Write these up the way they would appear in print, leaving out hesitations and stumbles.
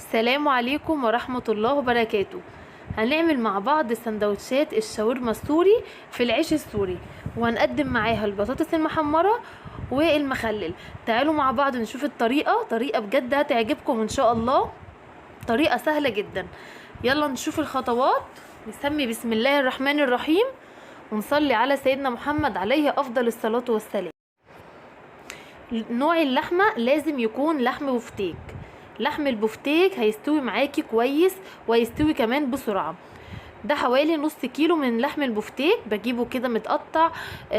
السلام عليكم ورحمة الله وبركاته. هنعمل مع بعض سندوتشات الشاورما السوري في العيش السوري، وهنقدم معاها البطاطس المحمرة والمخلل. تعالوا مع بعض نشوف طريقة بجد هتعجبكم ان شاء الله. طريقة سهلة جدا. يلا نشوف الخطوات. نسمي بسم الله الرحمن الرحيم ونصلي على سيدنا محمد عليه افضل الصلاة والسلام. نوع اللحمة لازم يكون لحم بفتيك. لحم البفتيك هيستوي معاكي كويس وهيستوي كمان بسرعة. ده حوالي نص كيلو من لحم البفتيك، بجيبه كده متقطع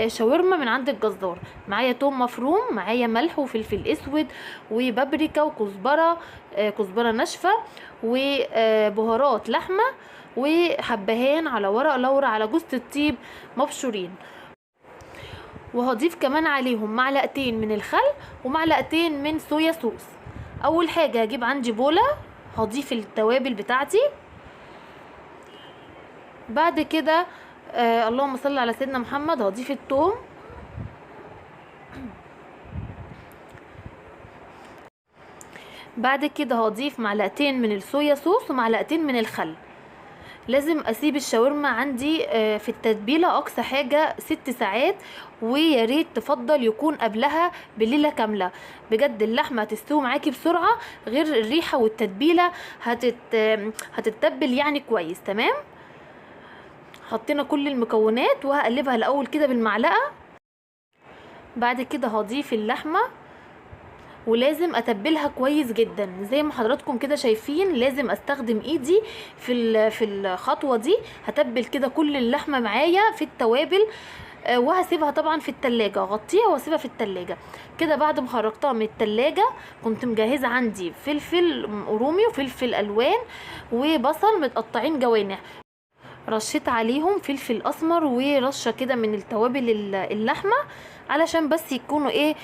شاورما من عند الجزار. معايا توم مفروم، معايا ملح وفلفل اسود وبابريكا وكزبرة، كزبرة ناشفة وبهارات لحمة وحبهان على ورق لورا على جوز الطيب مبشورين. وهضيف كمان عليهم معلقتين من الخل ومعلقتين من صويا صوص. اول حاجه هجيب عندي بوله، هضيف التوابل بتاعتي. بعد كده اللهم صل على سيدنا محمد، هضيف الثوم. بعد كده هضيف معلقتين من الصويا صوص ومعلقتين من الخل. لازم اسيب الشاورما عندي في التتبيله اقصى حاجه 6 ساعات، ويا ريت تفضل يكون قبلها بليله كامله. بجد اللحمه هتستوي معاكي بسرعه، غير الريحه والتتبيله هتتبل يعني كويس. تمام، حطينا كل المكونات وهقلبها الاول كده بالمعلقه. بعد كده هضيف اللحمه ولازم اتبلها كويس جدا زي ما حضراتكم كده شايفين. لازم استخدم ايدي في الخطوه دي. هتبل كده كل اللحمه معايا في التوابل، وهسيبها طبعا في التلاجة، اغطيها واسيبها في التلاجة كده. بعد ما خرجتها من التلاجة كنت مجهزه عندي فلفل رومي وفلفل الوان وبصل متقطعين جوانح، رشيت عليهم فلفل اسمر ورشه كده من التوابل اللحمه علشان بس يكونوا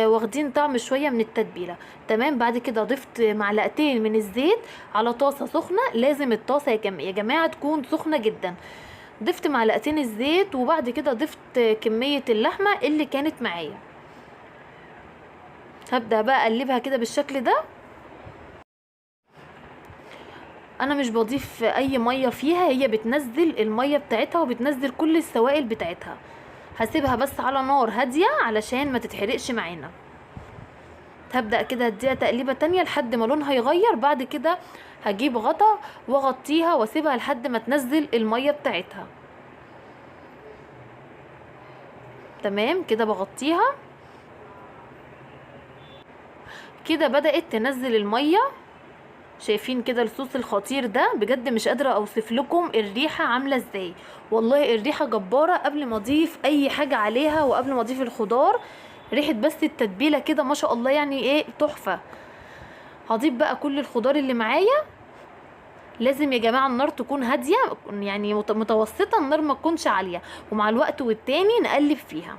واخدين طعم شويه من التتبيله. تمام. بعد كده ضفت معلقتين من الزيت على طاسه سخنه. لازم الطاسه يا جماعه تكون سخنه جدا. ضفت معلقتين الزيت وبعد كده ضفت كميه اللحمه اللي كانت معايا. هبدا بقى اقلبها كده بالشكل ده. انا مش بضيف اي ميه فيها، هي بتنزل الميه بتاعتها وبتنزل كل السوائل بتاعتها. هسيبها بس على نار هاديه علشان ما تتحرقش معانا. هبدا كده اديها تقليبه تانية لحد ما لونها يغير. بعد كده هجيب غطا واغطيها واسيبها لحد ما تنزل الميه بتاعتها. تمام كده بغطيها كده. بدات تنزل الميه. شايفين كده الصوص الخطير ده؟ بجد مش قادره اوصف لكم الريحه عامله ازاي. والله الريحه جباره قبل ما اضيف اي حاجه عليها وقبل ما اضيف الخضار. ريحه بس التتبيله كده ما شاء الله، يعني تحفه. هضيف بقى كل الخضار اللي معايا. لازم يا جماعه النار تكون هاديه، يعني متوسطه، النار ما تكونش عاليه، ومع الوقت والتاني نقلب فيها.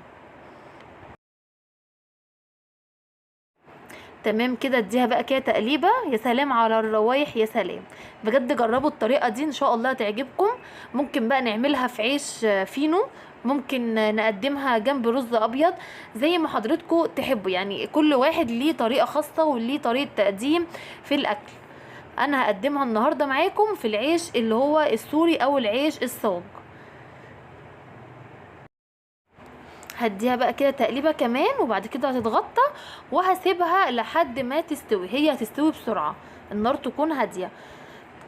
تمام كده. اديها بقى كده تقليبه. يا سلام على الروايح، يا سلام. بجد جربوا الطريقه دي ان شاء الله تعجبكم. ممكن بقى نعملها في عيش فينو، ممكن نقدمها جنب رز ابيض زي ما حضرتكم تحبوا. يعني كل واحد ليه طريقه خاصه وليه طريقه تقديم في الاكل. انا هقدمها النهارده معاكم في العيش اللي هو السوري او العيش الصاج. هديها بقى كده تقليبه كمان وبعد كده هتتغطى وهسيبها لحد ما تستوي. هي هتستوي بسرعه، النار تكون هاديه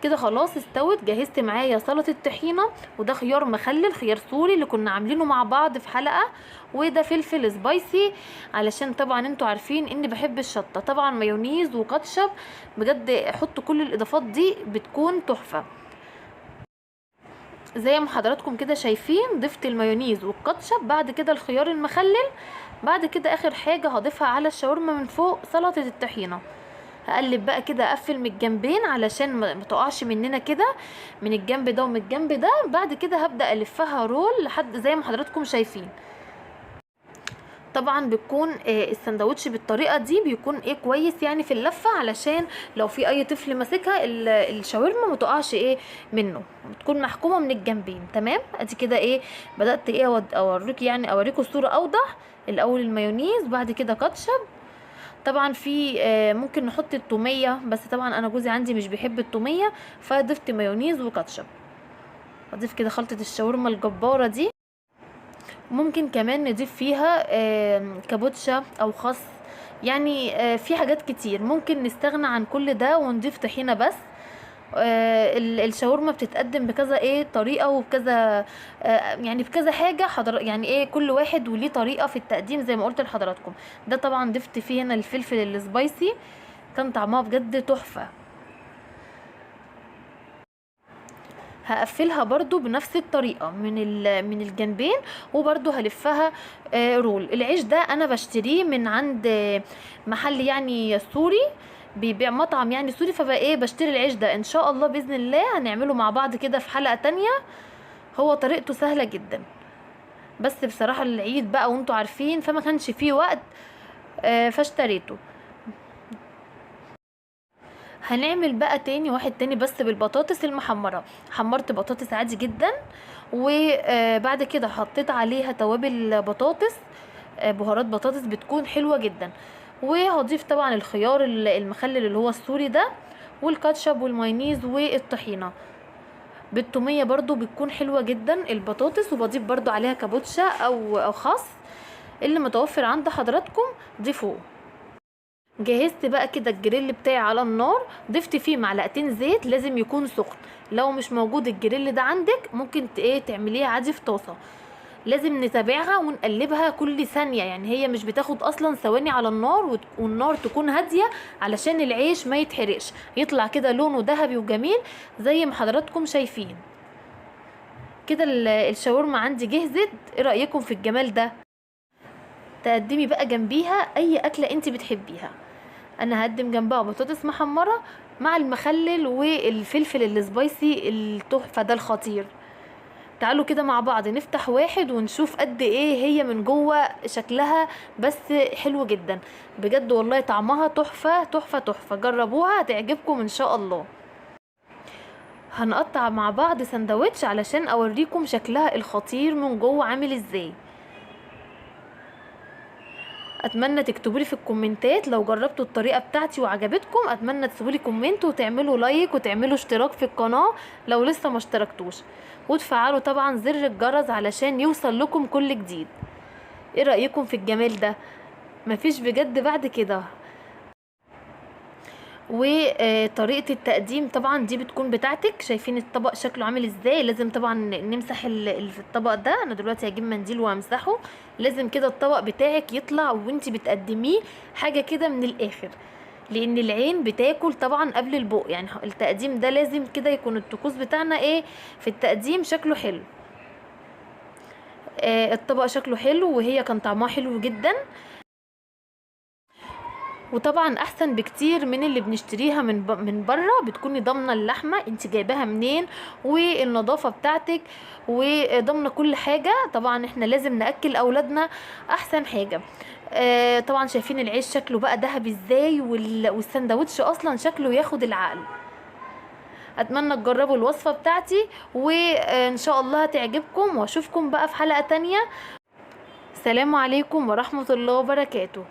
كده. خلاص استوت. جهزت معايا سلطه طحينه، وده خيار مخلل، خيار سوري اللي كنا عاملينه مع بعض في حلقه. وده فلفل سبايسي علشان طبعا انتوا عارفين اني بحب الشطه. طبعا مايونيز وكاتشب. بجد حطوا كل الاضافات دي بتكون تحفه. زي ما حضراتكم كده شايفين ضفت المايونيز والكاتشب، بعد كده الخيار المخلل، بعد كده اخر حاجه هضيفها على الشاورما من فوق سلطه الطحينه. هقلب بقى كده، اقفل من الجنبين علشان ما تقعش مننا كده، من الجنب ده ومن الجنب ده. بعد كده هبدا الفها رول لحد زي ما حضراتكم شايفين. طبعا بتكون السندوتش بالطريقه دي بيكون كويس يعني في اللفه، علشان لو في اي طفل ماسكها الشاورما ما تقعش منه، بتكون محكومه من الجنبين. تمام. ادي كده بدات اوريك، يعني اوريكم الصوره اوضح. الاول المايونيز، بعد كده كاتشب. طبعا في ممكن نحط التوميه، بس طبعا انا جوزي عندي مش بيحب التوميه، فضفت مايونيز وكاتشب. اضيف كده خلطه الشاورما الجباره دي. ممكن كمان نضيف فيها كابوتشا او خس. يعني في حاجات كتير ممكن نستغنى عن كل ده ونضيف طحينه بس. الشاورما بتتقدم بكذا طريقه وبكذا يعني بكذا حاجه يعني كل واحد وليه طريقه في التقديم زي ما قلت لحضراتكم. ده طبعا ضفت فيه هنا الفلفل السبايسي، كان طعمها بجد تحفه. هقفلها برضو بنفس الطريقه من الجنبين، وبرضو هلفها رول. العيش ده انا بشتريه من عند محل يعني سوري، بيبيع مطعم يعني سوري، فبقى بشتري العيش ده. ان شاء الله باذن الله هنعمله مع بعض كده في حلقه تانية. هو طريقته سهله جدا، بس بصراحه العيد بقى وانتوا عارفين فما كانش فيه وقت فاشتريته. هنعمل بقى واحد تاني بس بالبطاطس المحمره. حمرت بطاطس عادي جدا، وبعد كده حطيت عليها توابل بطاطس، بهارات بطاطس بتكون حلوه جدا. وهضيف طبعا الخيار المخلل اللي هو السوري ده، والكاتشب والمايونيز والطحينه بالتوميه برضو بتكون حلوه جدا البطاطس. وبضيف برضو عليها كابوتشا او خس اللي متوفر عند حضراتكم ضيفوه. جهزت بقى كده الجريل بتاعي على النار، ضفت فيه معلقتين زيت، لازم يكون سخن. لو مش موجود الجريل ده عندك ممكن تعمليه عادي في طاسه. لازم نتابعها ونقلبها كل ثانيه، يعني هي مش بتاخد اصلا ثواني على النار، والنار تكون هاديه علشان العيش ما يتحرقش، يطلع كده لونه ذهبي وجميل زي ما حضراتكم شايفين كده. الشاورما عندي جهزت. ايه رايكم في الجمال ده؟ تقدمي بقى جنبيها اي اكله انت بتحبيها. انا هقدم جنبها بطاطس محمره مع المخلل والفلفل السبايسي التحفه ده الخطير. تعالوا كده مع بعض نفتح واحد ونشوف قد ايه هي من جوه شكلها، بس حلو جدا بجد والله، طعمها تحفه تحفه تحفه. جربوها هتعجبكم ان شاء الله. هنقطع مع بعض سندوتش علشان اوريكم شكلها الخطير من جوه عامل ازاي. اتمنى تكتبولي في الكومنتات لو جربتوا الطريقه بتاعتي وعجبتكم. اتمنى تسيبولي كومنت وتعملوا لايك وتعملوا اشتراك في القناه لو لسه ما اشتركتوش، وتفعلوا طبعا زر الجرس علشان يوصل لكم كل جديد. ايه رايكم في الجمال ده؟ مفيش بجد بعد كده. وطريقه التقديم طبعا دي بتكون بتاعتك. شايفين الطبق شكله عامل ازاي؟ لازم طبعا نمسح في الطبق ده. انا دلوقتي هجيب منديل وامسحه. لازم كده الطبق بتاعك يطلع وانتي بتقدميه حاجه كده من الاخر، لان العين بتاكل طبعا قبل البق. يعني التقديم ده لازم كده يكون الطقوس بتاعنا في التقديم شكله حلو. الطبق شكله حلو وهي كان طعمها حلو جدا، وطبعا احسن بكتير من اللي بنشتريها من بره. بتكوني ضامنه اللحمه انت جايباها منين والنظافه بتاعتك وضامنه كل حاجه. طبعا احنا لازم ناكل اولادنا احسن حاجه. طبعا شايفين العيش شكله بقى ذهبي ازاي، والسندوتش اصلا شكله ياخد العقل. اتمنى تجربوا الوصفه بتاعتي وان شاء الله هتعجبكم، واشوفكم بقى في حلقه تانية. سلام عليكم ورحمه الله وبركاته.